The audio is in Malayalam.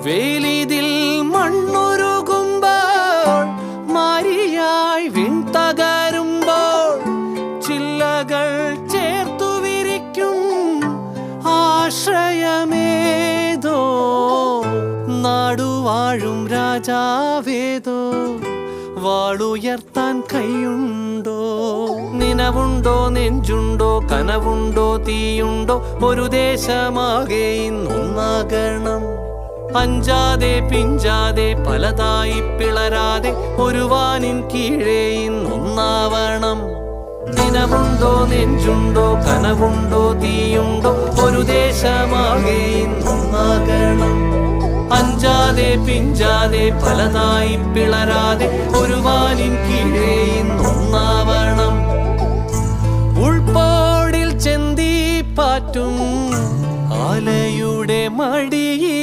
വേലിതിൽ മണ്ണുരുകുമ്പോൾ മാരിയായി വിൺതകരുമ്പോൾ ചില്ലകൾ ചേർത്തു വിരിക്കും ആശ്രയമേതോ നാടുവാഴും രാജാവേതോ വാളുയർത്താൻ കൈയുണ്ടോ നിനവുണ്ടോ നെഞ്ചുണ്ടോ കനവുണ്ടോ തീയുണ്ടോ ഒരു ദേശമാകെ ഇന്നൊന്നാകണം അഞ്ചാതെ പിഞ്ചാതെ പലതായി പിളരാതെ ഒരു വാനിൻ കീഴേ ഇന്നൊന്നാവണം നിനവുണ്ടോ നെഞ്ചുണ്ടോ കനവുണ്ടോ തീയുണ്ടോ ഒരു ദേശമാകെ ഇന്നൊന്നാകണം അഞ്ചാതെ പിഞ്ചാതെ പലതായി പിളരാതെ ഒരു വാനിൻ കീഴേ ഇന്നൊന്നാവണം ഉൾപ്പോടിൽ ചെന്തി പാറ്റും ആലയുടെ മടി